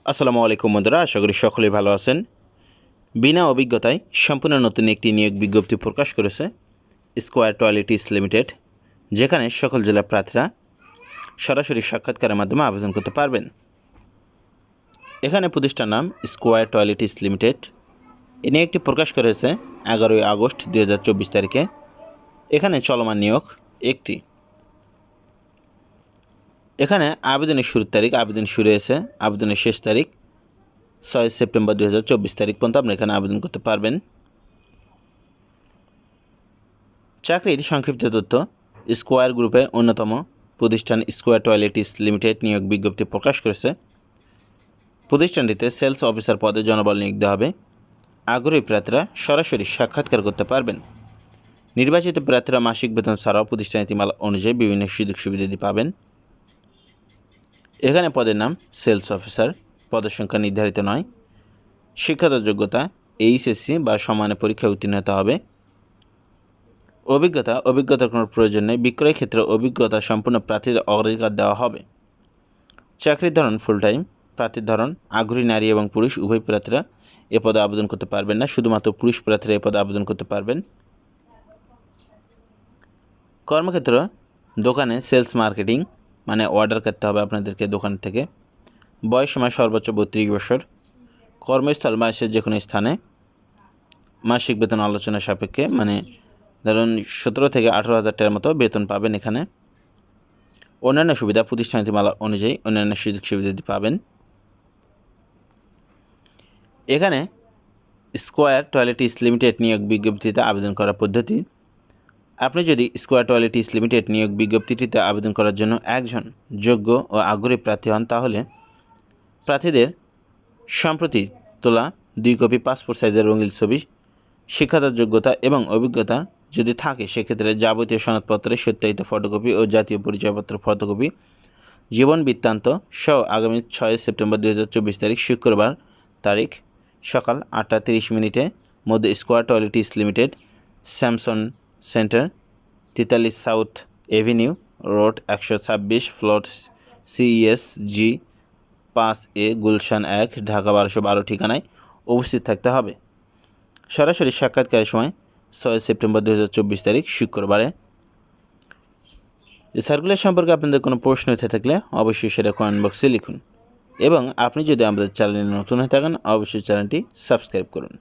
আসসালামু আলাইকুম বন্ধুরা, আশা করি সকলেই ভালো আছেন। বিনা অভিজ্ঞতায় সম্পূর্ণ নতুন একটি নিয়োগ বিজ্ঞপ্তি প্রকাশ করেছে স্কোয়ার টয়লেটিস লিমিটেড, যেখানে সকল জেলার প্রার্থীরা সরাসরি সাক্ষাৎকারের মাধ্যমে আবেদন করতে পারবেন। এখানে প্রতিষ্ঠান নাম স্কোয়ার টয়লেটিস লিমিটেড। এ নিয়োগটি প্রকাশ করেছে 11ই আগস্ট 2024 তারিখে। এখানে চলমান নিয়োগ একটি। এখানে আবেদনের শুরুর তারিখ, আবেদন শুরু হয়েছে, আবেদনের শেষ তারিখ 6 সেপ্টেম্বর 2024 তারিখ পর্যন্ত আপনি এখানে আবেদন করতে পারবেন। চাকরির সংক্ষিপ্ত তথ্য: স্কোয়ার গ্রুপের অন্যতম প্রতিষ্ঠান স্কোয়ার টয়লেটিস লিমিটেড নিয়োগ বিজ্ঞপ্তি প্রকাশ করেছে। প্রতিষ্ঠানটিতে সেলস অফিসার পদে জনবল নিয়োগ দেওয়া হবে। আগ্রহী প্রার্থীরা সরাসরি সাক্ষাৎকার করতে পারবেন। নির্বাচিত প্রার্থীরা মাসিক বেতন ছাড়াও প্রতিষ্ঠান নীতিমালা অনুযায়ী বিভিন্ন সুযোগ সুবিধাদি পাবেন। এখানে পদের নাম সেলস অফিসার। পদের সংখ্যা নির্ধারিত নয়। শিক্ষাগত যোগ্যতা এইচএসসি বা সমানের পরীক্ষায় উত্তীর্ণ হতে হবে। অভিজ্ঞতার কোনো প্রয়োজন নেই। বিক্রয় ক্ষেত্রে অভিজ্ঞতা সম্পূর্ণ প্রার্থীদের অগ্রাধিকার দেওয়া হবে। চাকরির ধরন ফুল টাইম। প্রার্থীর ধরন: আগ্রহী নারী এবং পুরুষ উভয় প্রার্থীরা এ পদে আবেদন করতে পারবেন না, শুধুমাত্র পুরুষ প্রার্থীরা এ পদে আবেদন করতে পারবেন। কর্মক্ষেত্র: দোকানে সেলস মার্কেটিং, মানে অর্ডার করতে হবে আপনাদেরকে দোকান থেকে। বয়স সীমা সর্বোচ্চ 32 বছর। কর্মস্থল বাংলাদেশের যে কোনো স্থানে। মাসিক বেতন আলোচনা সাপেক্ষে, মানে ধরুন 17 থেকে 18,000 টাকার মতো বেতন পাবেন এখানে। অন্যান্য সুবিধা প্রতিষ্ঠান নীতিমালা অনুযায়ী অন্যান্য সুযোগ সুবিধা পাবেন। এখানে স্কোয়ার টয়লেটিস লিমিটেড নিয়োগ বিজ্ঞপ্তিতে আবেদন করার পদ্ধতি: আপনি যদি স্কোয়ার টয়লেটিস লিমিটেড নিয়োগ বিজ্ঞপ্তিটিতে আবেদন করার জন্য একজন যোগ্য ও আগ্রহী প্রার্থী হন, তাহলে প্রার্থীদের সম্প্রতি তোলা 2 কপি পাসপোর্ট সাইজের রঙিন ছবি, শিক্ষাগত যোগ্যতা এবং অভিজ্ঞতা যদি থাকে সেক্ষেত্রে যাবতীয় সনদপত্রের সত্যায়িত ফটোকপি ও জাতীয় পরিচয়পত্র ফটোকপি, জীবন বৃত্তান্ত সহ আগামী 6 সেপ্টেম্বর 2024 তারিখ শুক্রবার তারিখ সকাল 8:30 মধ্যে square toiletries limited, Samson centre, 43 south Avenue road, 126 floor, CESG 5A, Gulshan 1, Dhaka 1212 ঠিকানায় উপস্থিত থাকতে হবে। সরাসরি সাক্ষাৎকারের সময় 6 সেপ্টেম্বর 2024 তারিখ শুক্রবারে। সার্কুলার সম্পর্কে আপনাদের কোনো প্রশ্ন হয়ে থাকলে অবশ্যই সেটা কমেন্ট বক্সে লিখুন, এবং আপনি যদি আমাদের চ্যানেলে নতুন হয়ে থাকেন অবশ্যই চ্যানেলটি সাবস্ক্রাইব করুন।